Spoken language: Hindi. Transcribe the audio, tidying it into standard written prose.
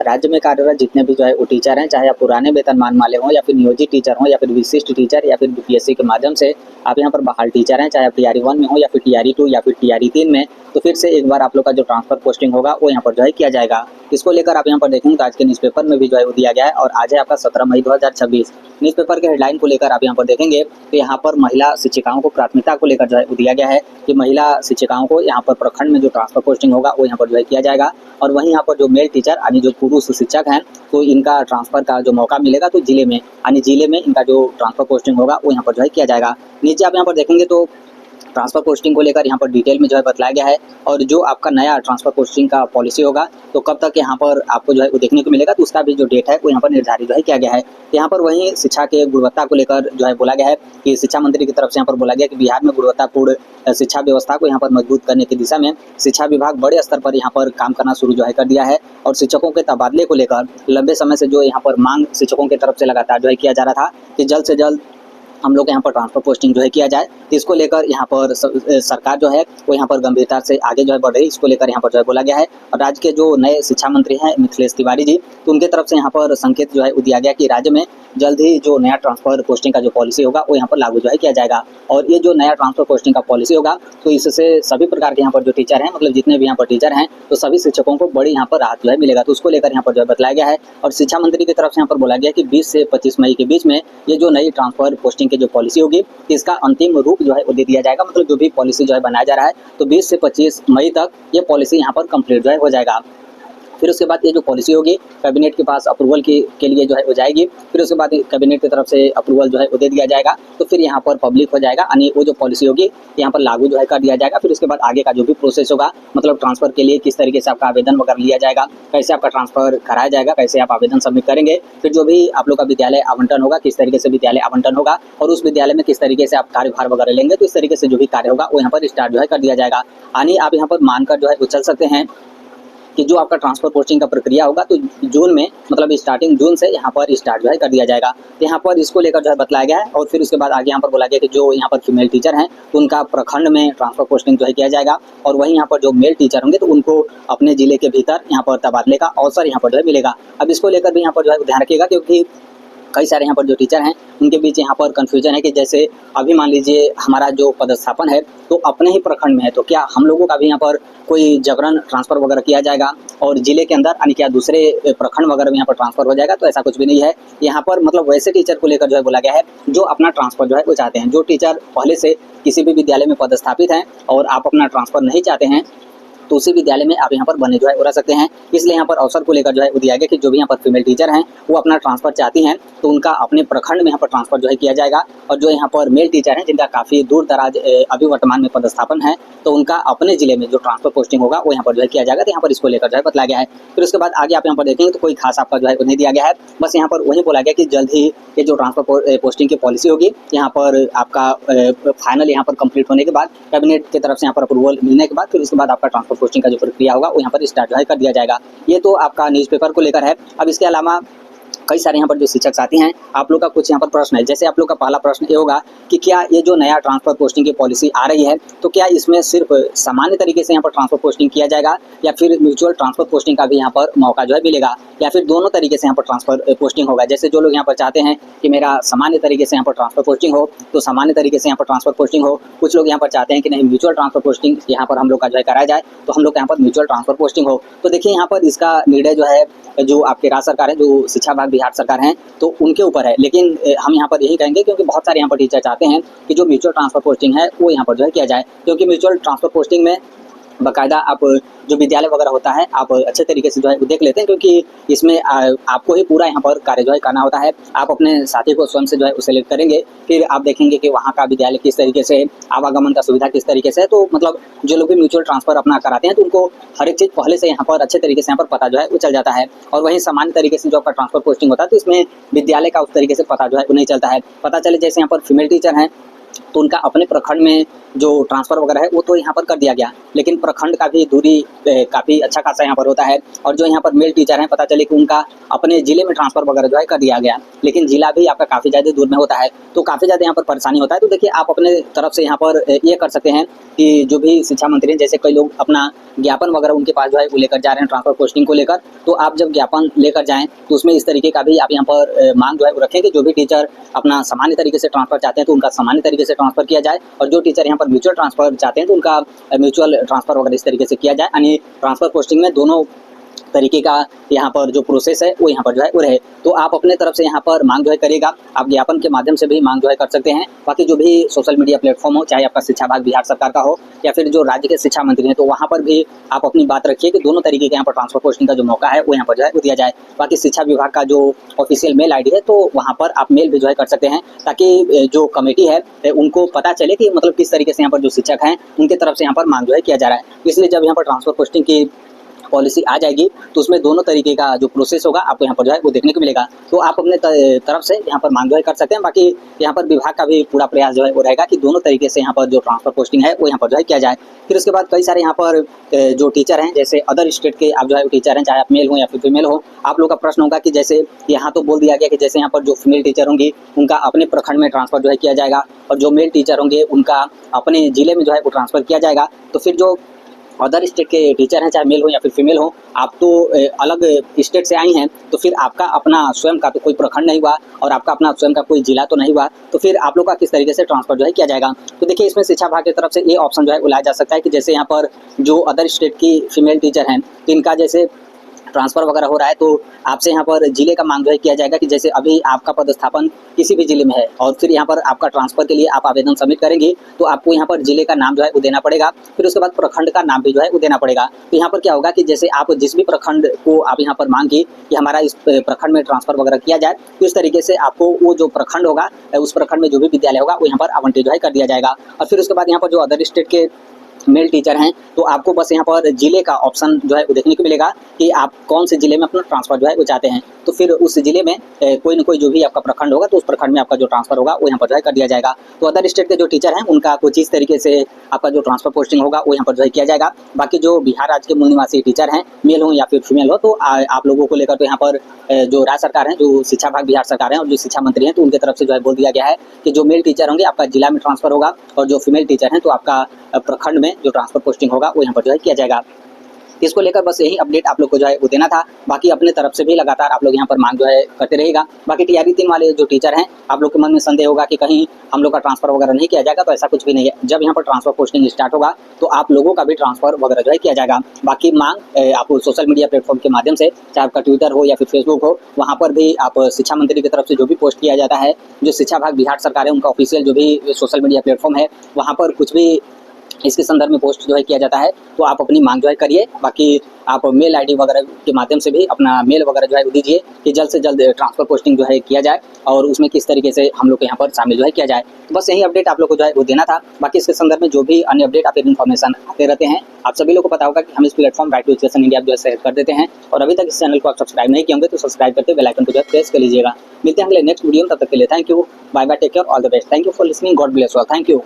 राज्य में कार्यरत जितने भी जो है वो टीचर हैं, चाहे आप पुराने वेतनमान वाले हों या फिर नियोजित टीचर हों या फिर विशिष्ट टीचर या फिर बीपीएससी के माध्यम से आप यहाँ पर बहाल टीचर हैं, चाहे आप टीआरई 1 में हो या फिर टीआरई 2 या फिर टीआरई 3 में, तो फिर से एक बार आप लोग का जो ट्रांसफर पोस्टिंग होगा वो यहाँ पर जो है किया जाएगा। इसको लेकर आप यहाँ पर देखेंगे तो आज के न्यूज़पेपर में भी जो है वो दिया गया है और आज है आपका 17 मई 2026। न्यूज़पेपर के हेडलाइन को लेकर आप यहाँ पर देखेंगे तो यहाँ पर महिला शिक्षिकाओं को प्राथमिकता को लेकर जो है वो दिया गया है कि महिला शिक्षिकाओं को यहाँ पर प्रखंड में जो ट्रांसफर पोस्टिंग होगा वो यहाँ पर जो है किया जाएगा। और वहीं यहाँ पर जो मेल टीचर यानी जो पुरुष शिक्षक हैं तो इनका ट्रांसफर का जो मौका मिलेगा तो जिले में यानी जिले में इनका जो ट्रांसफर पोस्टिंग होगा वो यहाँ पर जो है किया जाएगा। नीचे आप यहाँ पर देखेंगे तो ट्रांसफर पोस्टिंग को लेकर यहाँ पर डिटेल में जो है बतलाया गया है और जो आपका नया ट्रांसफर पोस्टिंग का पॉलिसी होगा तो कब तक यहाँ पर आपको जो है वो देखने को मिलेगा, तो उसका भी जो डेट है वो यहाँ पर निर्धारित जो है किया गया है। यहाँ पर वहीं शिक्षा के गुणवत्ता को लेकर जो है बोला गया है कि शिक्षा मंत्री की तरफ से यहाँ पर बोला गया कि बिहार में गुणवत्तापूर्ण शिक्षा व्यवस्था को यहाँ पर मजबूत करने की दिशा में शिक्षा विभाग बड़े स्तर पर यहाँ पर काम करना शुरू जो है कर दिया है। और शिक्षकों के तबादले को लेकर लंबे समय से जो यहाँ पर मांग शिक्षकों की तरफ से लगातार जो है किया जा रहा था कि जल्द से जल्द हम लोग यहाँ पर ट्रांसफर पोस्टिंग जो है किया जाए, तो इसको लेकर यहाँ पर सरकार जो है वो यहाँ पर गंभीरता से आगे जो है बढ़ रही है। इसको लेकर यहाँ पर जो है बोला गया है और राज्य के जो नए शिक्षा मंत्री हैं मिथिलेश तिवारी जी, तो उनके तरफ से यहाँ पर संकेत जो है वो दिया गया कि राज्य में जल्द ही जो नया ट्रांसफर पोस्टिंग का जो पॉलिसी होगा वो यहाँ पर लागू जो है किया जाएगा। और ये जो नया ट्रांसफर पोस्टिंग का पॉलिसी होगा तो इससे सभी प्रकार के यहाँ पर जो टीचर हैं, मतलब जितने भी यहाँ पर टीचर हैं, तो सभी शिक्षकों को बड़ी यहाँ पर राहत जो है मिलेगा। तो उसको लेकर यहाँ पर जो है बतलाया गया है और शिक्षा मंत्री की तरफ से यहाँ पर बोला गया कि 20 से 25 मई के बीच में ये जो नई ट्रांसफर पोस्टिंग की जो पॉलिसी होगी इसका अंतिम रूप जो है वो दे दिया जाएगा। मतलब जो भी पॉलिसी जो है बनाया जा रहा है तो 20 से 25 मई तक ये पॉलिसी यहाँ पर कंप्लीट जो है हो जाएगा। फिर उसके बाद ये जो पॉलिसी होगी कैबिनेट के पास अप्रूवल के लिए जो है हो जाएगी। फिर उसके बाद कैबिनेट की तरफ से अप्रूवल जो है वो दे दिया जाएगा तो फिर यहाँ पर पब्लिक हो जाएगा यानी वो जो पॉलिसी होगी यहाँ पर लागू जो है कर दिया जाएगा। फिर उसके बाद आगे का जो भी प्रोसेस होगा, मतलब ट्रांसफर के लिए किस तरीके से आपका आवेदन वगैरह लिया जाएगा, कैसे आपका ट्रांसफर कराया जाएगा, कैसे आप आवेदन सबमिट करेंगे, फिर जो भी आप लोग का विद्यालय आवंटन होगा किस तरीके से विद्यालय आवंटन होगा और उस विद्यालय में किस तरीके से आप कार्यभार वगैरह लेंगे, तो इस तरीके से जो भी कार्य होगा वो यहाँ पर स्टार्ट जो है कर दिया जाएगा। यानी आप यहाँ पर मानकर जो है वो चल सकते हैं कि जो आपका ट्रांसफर पोस्टिंग का प्रक्रिया होगा तो जून में, मतलब स्टार्टिंग जून से यहाँ पर स्टार्ट जो है कर दिया जाएगा। तो यहाँ पर इसको लेकर जो है बतलाया गया है और फिर उसके बाद आगे यहाँ पर बोला गया कि जो यहाँ पर फीमेल टीचर हैं तो उनका प्रखंड में ट्रांसफर पोस्टिंग जो है किया जाएगा और वहीं यहाँ पर जो मेल टीचर होंगे तो उनको अपने जिले के भीतर यहाँ पर तबादले का अवसर यहाँ पर जो है मिलेगा। अब इसको लेकर भी यहाँ पर जो है ध्यान रखिएगा क्योंकि कई सारे यहाँ पर जो टीचर हैं उनके बीच यहाँ पर कन्फ्यूजन है कि जैसे अभी मान लीजिए हमारा जो पदस्थापन है तो अपने ही प्रखंड में है तो क्या हम लोगों का भी यहाँ पर कोई जबरन ट्रांसफर वगैरह किया जाएगा और जिले के अंदर यानी क्या दूसरे प्रखंड वगैरह में यहाँ पर ट्रांसफर हो जाएगा, तो ऐसा कुछ भी नहीं है। यहाँ पर मतलब वैसे टीचर को लेकर जो है बोला गया है जो अपना ट्रांसफर जो है वो चाहते हैं। जो टीचर पहले से किसी भी विद्यालय में पदस्थापित हैं और आप अपना ट्रांसफर नहीं चाहते हैं तो उसी विद्यालय में आप यहाँ पर बने जो है रह सकते हैं। इसलिए यहाँ पर अवसर को लेकर जो है दिया गया कि जो भी यहाँ पर फीमेल टीचर हैं वो अपना ट्रांसफर चाहती हैं तो उनका अपने प्रखंड में यहाँ पर ट्रांसफर जो है किया जाएगा और जो यहाँ पर मेल टीचर हैं जिनका काफ़ी दूर दराज अभी वर्तमान में पदस्थापन है तो उनका अपने जिले में जो ट्रांसफर पोस्टिंग होगा वो यहाँ पर जो है किया जाएगा। तो यहाँ पर इसको लेकर जो है बतलाया गया है। फिर उसके बाद आगे आप यहाँ पर देखेंगे तो कोई खास आपका जो है नहीं दिया गया है, बस यहाँ पर वही बोला गया कि जल्द ही ये जो ट्रांसफर पोस्टिंग की पॉलिसी होगी यहाँ पर आपका फाइनल यहाँ पर कंप्लीट होने के बाद कैबिनेट की तरफ से यहाँ पर अप्रूवल मिलने के बाद फिर उसके बाद आपका ट्रांसफर पोस्टिंग का जो प्रक्रिया होगा वो यहाँ पर स्टार्ट जो है कर दिया जाएगा। ये तो आपका न्यूज़पेपर को लेकर है। अब इसके अलावा कई सारे यहाँ पर जो शिक्षक साथी हैं आप लोग का कुछ यहाँ पर प्रश्न है। जैसे आप लोग का पहला प्रश्न ये होगा कि क्या ये जो नया ट्रांसफर पोस्टिंग की पॉलिसी आ रही है तो क्या इसमें सिर्फ सामान्य तरीके से यहाँ पर ट्रांसफर पोस्टिंग किया जाएगा या फिर म्यूचुअल ट्रांसफर पोस्टिंग का भी यहाँ पर मौका जो है मिलेगा या फिर दोनों तरीके से यहाँ पर ट्रांसफर पोस्टिंग होगा। जैसे जो लोग यहाँ पर चाहते हैं कि मेरा सामान्य तरीके से यहाँ पर ट्रांसफर पोस्टिंग हो तो सामान्य तरीके से यहाँ पर ट्रांसफर पोस्टिंग हो। कुछ लोग यहाँ पर चाहते हैं कि नहीं म्यूचुअल ट्रांसफर पोस्टिंग यहाँ पर हम लोग का जो है कराया जाए तो हम लोग यहाँ पर म्यूचुअल ट्रांसफर पोस्टिंग हो। तो देखिए यहाँ पर इसका निर्णय जो है जो आपके राज्य सरकार है, जो शिक्षा विभाग बिहार सरकार है तो उनके ऊपर है। लेकिन हम यहाँ पर यही कहेंगे क्योंकि बहुत सारे यहाँ पर टीचर चाहते हैं कि जो म्यूचुअल ट्रांसफर पोस्टिंग है वो यहाँ पर जो है किया जाए क्योंकि म्यूचुअल ट्रांसफर पोस्टिंग में बाकायदा आप जो विद्यालय वगैरह होता है आप अच्छे तरीके से जो है वो देख लेते हैं क्योंकि इसमें आपको ही पूरा यहाँ पर कार्य जो है करना होता है। आप अपने साथी को स्वयं से जो है सेलेक्ट करेंगे, फिर आप देखेंगे कि वहाँ का विद्यालय किस तरीके से, आवागमन का सुविधा किस तरीके से है। तो मतलब जो लोग भी म्यूचुअल ट्रांसफर अपना कराते हैं तो उनको हर एक चीज़ पहले से यहाँ पर अच्छे तरीके से यहाँ पर पता जो है वो चल जाता है। और वहीं सामान्य तरीके से जो आपका ट्रांसफर पोस्टिंग होता है तो इसमें विद्यालय का उस तरीके से पता जो है वो नहीं चलता है। पता चले जैसे यहाँ पर फीमेल टीचर हैं तो उनका अपने प्रखंड में जो ट्रांसफ़र वगैरह है वो तो यहाँ पर कर दिया गया, लेकिन प्रखंड का भी दूरी काफ़ी अच्छा खासा यहाँ पर होता है। और जो यहाँ पर मेल टीचर हैं, पता चले कि उनका अपने ज़िले में ट्रांसफ़र वगैरह जो है कर दिया गया, लेकिन ज़िला भी आपका काफ़ी ज़्यादा दूर में होता है, तो काफ़ी ज़्यादा यहाँ पर परेशानी होता है। तो देखिए, आप अपने तरफ से यहाँ पर ये कर सकते हैं कि जो भी शिक्षा मंत्री हैं, जैसे कई लोग अपना ज्ञापन वगैरह उनके पास जो है वो लेकर जा रहे हैं ट्रांसफ़र पोस्टिंग को लेकर, तो आप जब ज्ञापन लेकर जाएँ तो उसमें इस तरीके का भी आप यहाँ पर मांग जो है वो रखें कि जो भी टीचर अपना सामान्य तरीके से ट्रांसफ़र चाहते हैं तो उनका सामान्य तरीके से ट्रांसफ़र किया जाए, और जो टीचर यहाँ पर म्यूचुअल ट्रांसफ़र चाहते हैं तो उनका म्यूचुअल ट्रांसफ़र वगैरह इस तरीके से किया जाए, यानी ट्रांसफ़र पोस्टिंग में दोनों तरीके का यहाँ पर जो प्रोसेस है वो यहाँ पर जो है वो रहे। तो आप अपने तरफ से यहाँ पर मांग जो है करिएगा, आप ज्ञापन के माध्यम से भी मांग जो है कर सकते हैं। बाकी जो भी सोशल मीडिया प्लेटफॉर्म हो, चाहे आपका शिक्षा विभाग बिहार सरकार का हो या फिर जो राज्य के शिक्षा मंत्री हैं, तो वहाँ पर भी आप अपनी बात रखिए कि दोनों तरीके के यहाँ पर ट्रांसफर पोस्टिंग का जो मौका है वो यहाँ पर जो है वो दिया जाए। बाकी शिक्षा विभाग का जो ऑफिशियल मेल ID है, तो वहाँ पर आप मेल भी जो है कर सकते हैं, ताकि जो कमेटी है उनको पता चले कि मतलब किस तरीके से यहाँ पर जो शिक्षक हैं उनके तरफ से यहाँ पर मांग जो है किया जा रहा है। इसलिए जब यहाँ पर ट्रांसफर पोस्टिंग की पॉलिसी आ जाएगी तो उसमें दोनों तरीके का जो प्रोसेस होगा आपको यहाँ पर जो है वो देखने को मिलेगा। तो आप अपने तरफ से यहाँ पर मांग जो है कर सकते हैं। बाकी यहाँ पर विभाग का भी पूरा प्रयास जो है वो रहेगा कि दोनों तरीके से यहाँ पर जो ट्रांसफर पोस्टिंग है वो यहाँ पर जो है किया जाए। फिर उसके बाद कई सारे यहाँ पर जो टीचर हैं, जैसे अदर स्टेट के आप जो है टीचर हैं, चाहे आप मेल हो या फिर फीमेल हो, आप लोग का प्रश्न होगा कि जैसे यहाँ तो बोल दिया गया कि जैसे यहाँ पर जो फीमेल टीचर होंगी उनका अपने प्रखंड में ट्रांसफर जो है किया जाएगा, और जो मेल टीचर होंगे उनका अपने जिले में जो है वो ट्रांसफर किया जाएगा। तो फिर जो अदर स्टेट के टीचर हैं, चाहे मेल हो या फिर फीमेल हो, आप तो अलग स्टेट से आई हैं, तो फिर आपका अपना स्वयं का तो कोई प्रखंड नहीं हुआ और आपका अपना स्वयं का कोई जिला तो नहीं हुआ, तो फिर आप लोग का किस तरीके से ट्रांसफर जो है किया जाएगा। तो देखिए, इसमें शिक्षा विभाग की तरफ से ये ऑप्शन जो है लाया जा सकता है कि जैसे यहाँ पर जो अदर स्टेट की फीमेल टीचर हैं, तो इनका जैसे ट्रांसफ़र वगैरह हो रहा है, तो आपसे यहाँ पर जिले का मांग जो है किया जाएगा कि जैसे अभी आपका पदस्थापन किसी भी जिले में है और फिर यहाँ पर आपका ट्रांसफ़र के लिए आप आवेदन सबमिट करेंगे, तो आपको यहाँ पर जिले का नाम जो है वो देना पड़ेगा। फिर उसके बाद प्रखंड का नाम भी जो है वो देना पड़ेगा। तो यहाँ पर क्या होगा कि जैसे आप जिस भी प्रखंड को आप यहाँ पर मांगी कि हमारा इस प्रखंड में ट्रांसफ़र वगैरह किया जाए, तो इस तरीके से आपको वो जो प्रखंड होगा, उस प्रखंड में जो भी विद्यालय होगा वो यहाँ पर आवंटित जो है कर दिया जाएगा। और फिर उसके बाद यहाँ पर जो अदर स्टेट के मेल टीचर हैं, तो आपको बस यहाँ पर जिले का ऑप्शन जो है वो देखने को मिलेगा कि आप कौन से जिले में अपना ट्रांसफ़र जो है वो चाहते हैं। तो फिर उस जिले में कोई न कोई जो भी आपका प्रखंड होगा, तो उस प्रखंड में आपका जो ट्रांसफ़र होगा वो यहाँ पर जो है कर दिया जाएगा। तो अदर स्टेट के जो टीचर हैं उनका कुछ इस तरीके से आपका जो ट्रांसफ़र पोस्टिंग होगा वो यहाँ पर जो है किया जाएगा। बाकी जो बिहार राज्य के मूल निवासी टीचर हैं, मेल हो या फिर फीमेल हो, तो आप लोगों को लेकर तो यहाँ पर जो राज्य सरकार है, जो शिक्षा विभाग बिहार सरकार है और जो शिक्षा मंत्री हैं, तो उनके तरफ से जो है बोल दिया गया है कि जो मेल टीचर होंगे आपका जिला में ट्रांसफ़र होगा, और जो फीमेल टीचर हैं तो आपका प्रखंड में जो ट्रांसफ़र पोस्टिंग होगा वो यहाँ पर जो है किया जाएगा। इसको लेकर बस यही अपडेट आप लोग को जो है वो देना था। बाकी अपने तरफ से भी लगातार आप लोग यहाँ पर मांग जो है करते रहेगा। बाकी TRE 3 वाले जो टीचर हैं, आप लोग के मन में संदेह होगा कि कहीं हम लोग का ट्रांसफ़र वगैरह नहीं किया जाएगा, तो ऐसा कुछ भी नहीं है। जब यहाँ पर ट्रांसफ़र पोस्टिंग स्टार्ट होगा तो आप लोगों का भी ट्रांसफ़र वगैरह जो है किया जाएगा। बाकी मांग आप सोशल मीडिया प्लेटफॉर्म के माध्यम से, चाहे आपका ट्विटर हो या फिर फेसबुक हो, वहाँ पर भी आप शिक्षा मंत्री की तरफ से जो भी पोस्ट किया जाता है, जो शिक्षा विभाग बिहार सरकार है उनका ऑफिशियल जो भी सोशल मीडिया प्लेटफॉर्म है, वहाँ पर कुछ भी इसके संदर्भ में पोस्ट जो है किया जाता है, तो आप अपनी मांग जो है करिए। बाकी आप मेल ID वगैरह के माध्यम से भी अपना मेल वगैरह जो है वो दीजिए कि जल्द से जल्द ट्रांसफ़र पोस्टिंग जो है किया जाए और उसमें किस तरीके से हम लोग को यहाँ पर शामिल जो है किया जाए। तो बस यही अपडेट आप लोग को जो है वो देना था। बाकी इसके संदर्भ में जो भी अन्य अपडेट आप इन्फॉर्मेशन आते रहते हैं, आप सभी लोग को पता होगा कि हम इस platform right to education India जो है शेयर कर देते हैं, और अभी तक इस चैनल को आप सब्सक्राइब नहीं किए होंगे तो सब्सक्राइब करके बेल आइकन को जो है प्रेस कर लीजिएगा। मिलते हैं अगले नेक्स्ट वीडियो में, तब तक के लिए thank you, bye bye, take care, all the best, thank you for listening, God bless all, thank you.